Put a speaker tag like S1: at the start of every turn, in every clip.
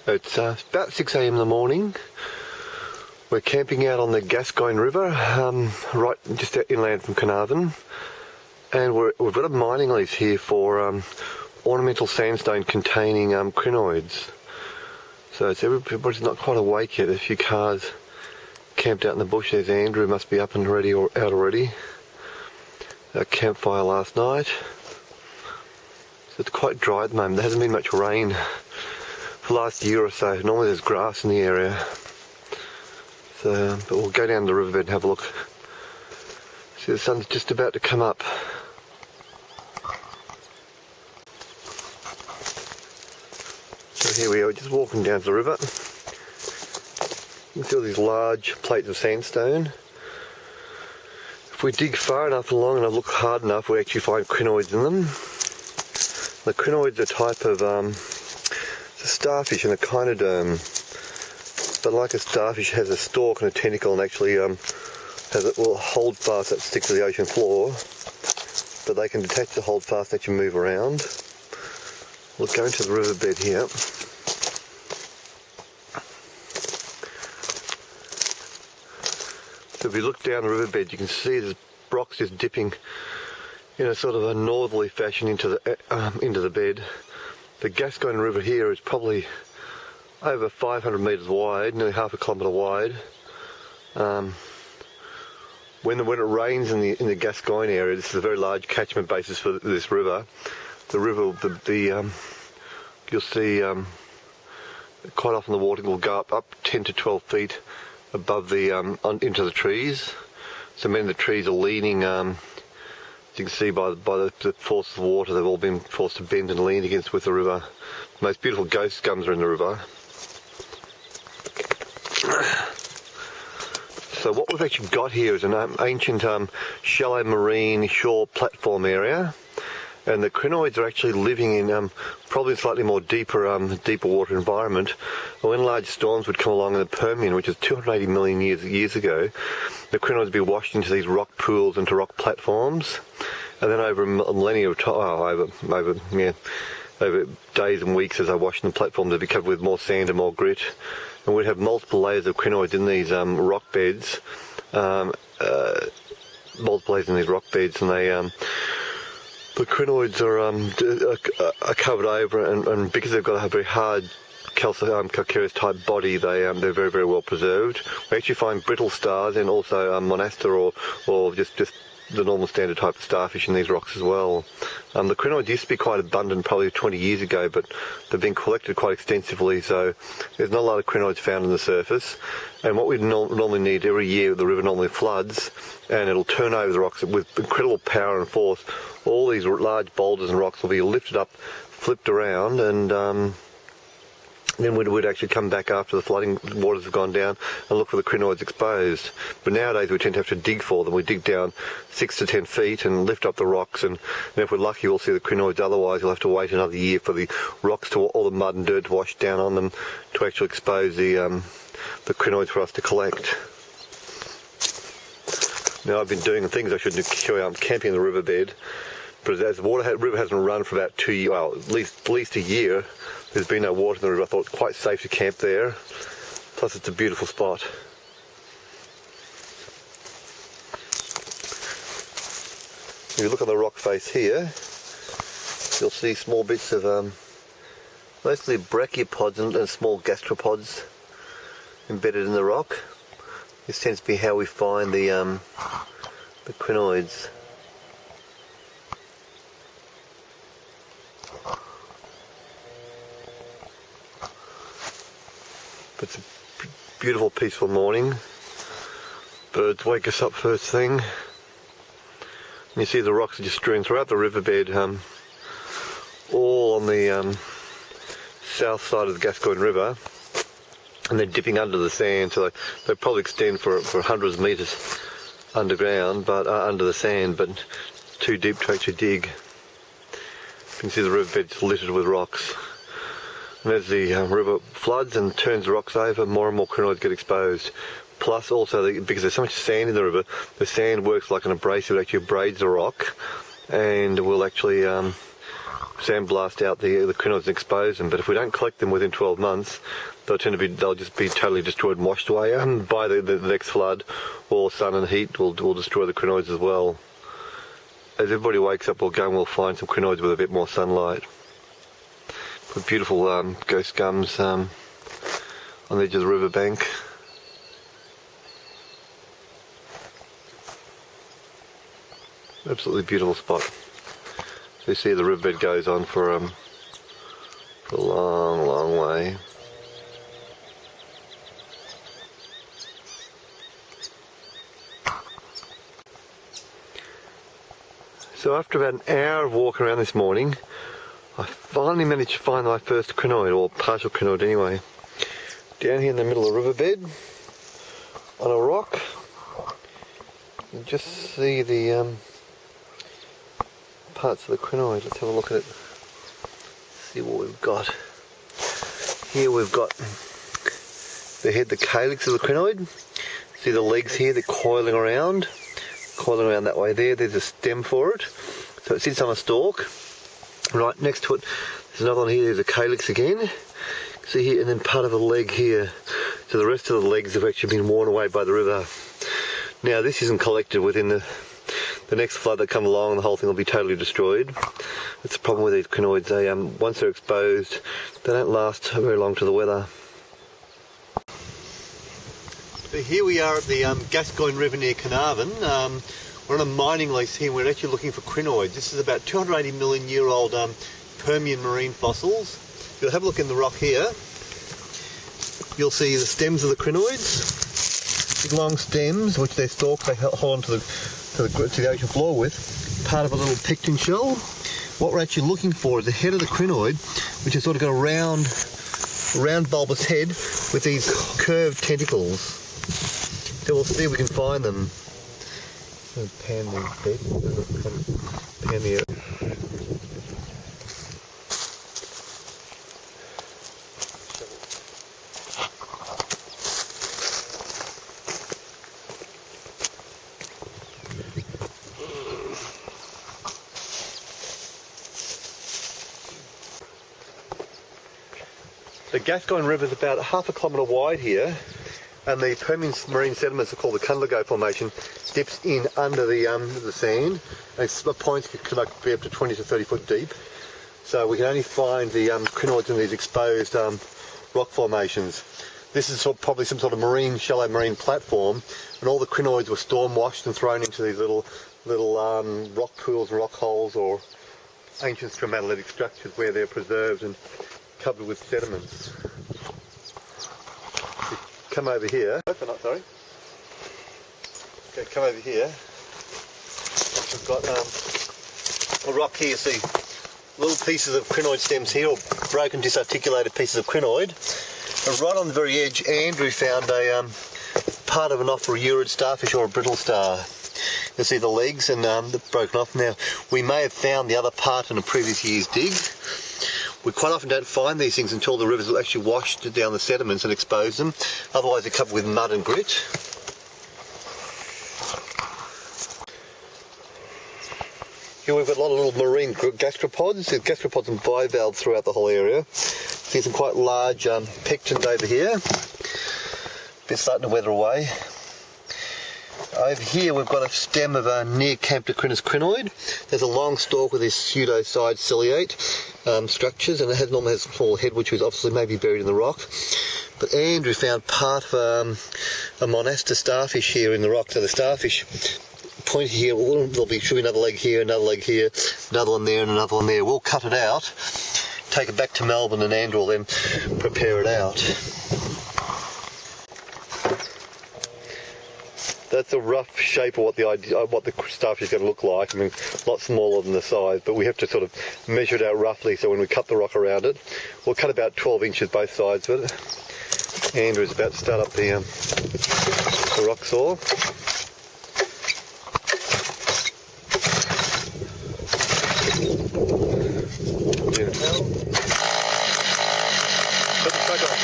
S1: It's about 6 a.m. in the morning. We're camping out on the Gascoyne River, right just inland from Carnarvon. And we've got a mining lease here for ornamental sandstone containing crinoids. So everybody's not quite awake yet. There's a few cars camped out in the bush. There's Andrew, must be up and ready or out already. A campfire last night. So it's quite dry at the moment. There hasn't been much rain for the last year or so. Normally there's grass in the area. So, but we'll go down the riverbed and have a look. See, the sun's just about to come up. So here we are, just walking down to the river. You can see all these large plates of sandstone. If we dig far enough along and look hard enough, we actually find crinoids in them. The crinoids are a type of it's a starfish and a echinoderm, but like a starfish, has a stalk and a tentacle, and actually has a little holdfast that sticks to the ocean floor. But they can detach the holdfast and actually move around. We'll go into the riverbed here. So if you look down the riverbed, you can see there's rocks just dipping in a sort of a northerly fashion into the bed. The Gascoyne River here is probably over 500 metres wide, nearly half a kilometre wide. When it rains in the Gascoyne area, this is a very large catchment basis for this river. The river, you'll see quite often the water will go up 10 to 12 feet above into the trees. So many of the trees are leaning. As you can see by the force of the water, they've all been forced to bend and lean against with the river. The most beautiful ghost gums are in the river. So what we've actually got here is an ancient shallow marine shore platform area, and the crinoids are actually living in probably a slightly more deeper water environment. When large storms would come along in the Permian, which is 280 million years ago, the crinoids would be washed into these rock pools, into rock platforms, and then over a millennia of time, over days and weeks as they wash in the platform, they'd be covered with more sand and more grit. And we'd have multiple layers of crinoids in these rock beds, and the crinoids are covered over, and because they've got a very hard calcareous type body, they're very, very well preserved. We actually find brittle stars and also monaster or just the normal standard type of starfish in these rocks as well. The crinoids used to be quite abundant probably 20 years ago, but they've been collected quite extensively, so there's not a lot of crinoids found on the surface. And what we normally need every year, the river normally floods, and it'll turn over the rocks with incredible power and force. All these large boulders and rocks will be lifted up, flipped around, and then we'd actually come back after the flooding waters have gone down and look for the crinoids exposed. But nowadays we tend to have to dig for them. We dig down 6 to 10 feet and lift up the rocks, and if we're lucky we'll see the crinoids. Otherwise we'll have to wait another year for the rocks to all the mud and dirt to wash down on them to actually expose the crinoids for us to collect. Now I've been doing things I shouldn't do. I'm camping in the riverbed, but as the river hasn't run for about 2 years, well, at least a year, there's been no water in the river. I thought it's quite safe to camp there. Plus it's a beautiful spot. If you look on the rock face here, you'll see small bits of mostly brachiopods and small gastropods embedded in the rock. This tends to be how we find the crinoids. But it's a beautiful, peaceful morning. Birds wake us up first thing. And you see the rocks are just strewn throughout the riverbed, all on the south side of the Gascoyne River, and they're dipping under the sand, so they probably extend for hundreds of metres underground, but under the sand, but too deep to actually dig. You can see the riverbed's littered with rocks. And as the river floods and turns the rocks over, more and more crinoids get exposed. Plus also, because there's so much sand in the river, the sand works like an abrasive. It actually abrades the rock and will actually sandblast out the crinoids and expose them. But if we don't collect them within 12 months, they'll just be totally destroyed and washed away by the next flood, or sun and heat will destroy the crinoids as well. As everybody wakes up, we'll go and we'll find some crinoids with a bit more sunlight. Put beautiful ghost gums on the edge of the riverbank. Absolutely beautiful spot. So you see the riverbed goes on for a long, long way. So after about an hour of walking around this morning, I finally managed to find my first crinoid, or partial crinoid anyway. Down here in the middle of the riverbed, on a rock. You just see the parts of the crinoid. Let's have a look at it. See what we've got. Here we've got the head, the calyx of the crinoid. See the legs here, they're coiling around that way there. There's a stem for it. So it sits on a stalk. Right next to it, there's another one here, there's a calyx again. See here, and then part of a leg here. So the rest of the legs have actually been worn away by the river. Now this isn't collected within the next flood that come along, the whole thing will be totally destroyed. That's the problem with these crinoids. They once they're exposed, they don't last very long to the weather. So here we are at the Gascoyne River near Carnarvon. We're on a mining lease here. We're actually looking for crinoids. This is about 280 million year old Permian marine fossils. If you'll have a look in the rock here, you'll see the stems of the crinoids. Big long stems, which they stalk, they hold onto the ocean floor with. Part of a little pectin shell. What we're actually looking for is the head of the crinoid, which has sort of got a round bulbous head with these curved tentacles. So we'll see if we can find them. Pan the The Gascoyne River is about half a kilometre wide here, and the Permian marine sediments are called the Cundilago Formation. Dips in under the sand, and the points could be up to 20 to 30 foot deep. So we can only find the crinoids in these exposed rock formations. This is probably some sort of shallow marine platform, and all the crinoids were storm washed and thrown into these little rock pools, rock holes, or ancient stromatolitic structures where they're preserved and covered with sediments. Come over here. Sorry. Okay, come over here. We've got a rock here. See, little pieces of crinoid stems here, or broken, disarticulated pieces of crinoid. And right on the very edge, Andrew found a part of an ophiurid starfish, or a brittle star. You'll see the legs and they're broken off. Now, we may have found the other part in a previous year's dig. We quite often don't find these things until the rivers will actually wash down the sediments and expose them. Otherwise they're covered with mud and grit. Here we've got a lot of little marine gastropods. There's gastropods and bivalves throughout the whole area. See some quite large pectins over here. They're starting to weather away. Over here we've got a stem of a Neocamptocrinus crinoid. There's a long stalk with these pseudoside ciliate structures, and it normally has a small head which was obviously maybe buried in the rock. But Andrew found part of a Monasta starfish here in the rock. So the starfish point here, should be another leg here, another one there and another one there. We'll cut it out, take it back to Melbourne, and Andrew will then prepare it out. That's a rough shape of what the starfish is going to look like. I mean, a lot smaller than the size, but we have to sort of measure it out roughly. So when we cut the rock around it, we'll cut about 12 inches both sides of it. Andrew's about to start up the rock saw.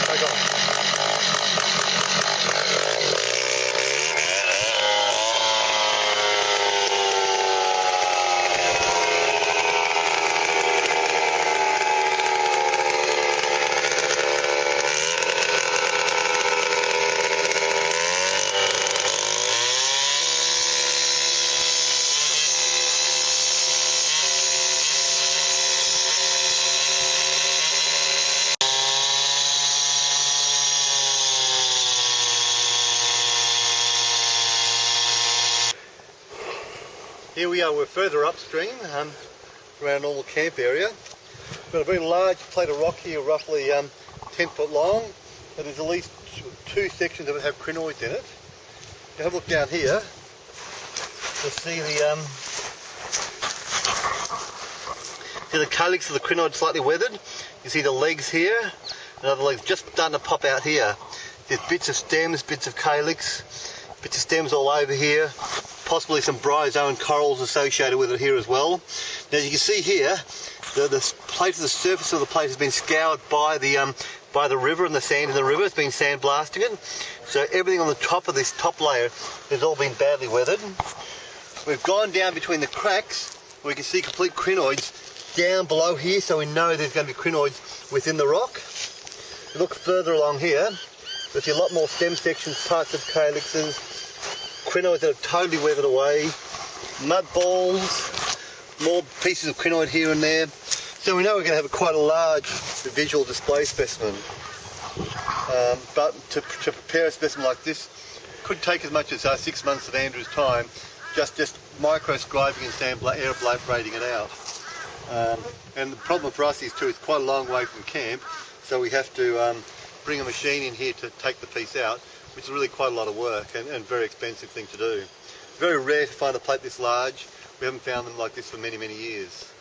S1: Take off. Here we are, we're further upstream around a normal camp area. We've got a very large plate of rock here, roughly 10 foot long, but there's at least two sections that have crinoids in it. If you have a look down here, you'll see the calyx of the crinoid slightly weathered. You see the legs here, and other legs just starting to pop out here. There's bits of stems, bits of calyx, bits of stems all over here, possibly some bryozoan corals associated with it here as well. Now as you can see here, the surface of the plate has been scoured by the river and the sand in the river. It's been sandblasting it. So everything on the top of this top layer has all been badly weathered. We've gone down between the cracks where we can see complete crinoids down below here, so we know there's going to be crinoids within the rock. If you look further along here, you'll see a lot more stem sections, parts of calyxes, crinoids that have totally weathered away, mud balls, more pieces of crinoid here and there. So we know we're going to have quite a large visual display specimen. But to prepare a specimen like this could take as much as 6 months of Andrew's time, just microscoping and air braiding it out. And the problem for us is too, it's quite a long way from camp, so we have to bring a machine in here to take the piece out, which is really quite a lot of work and very expensive thing to do. Very rare to find a plate this large. We haven't found them like this for many, many years.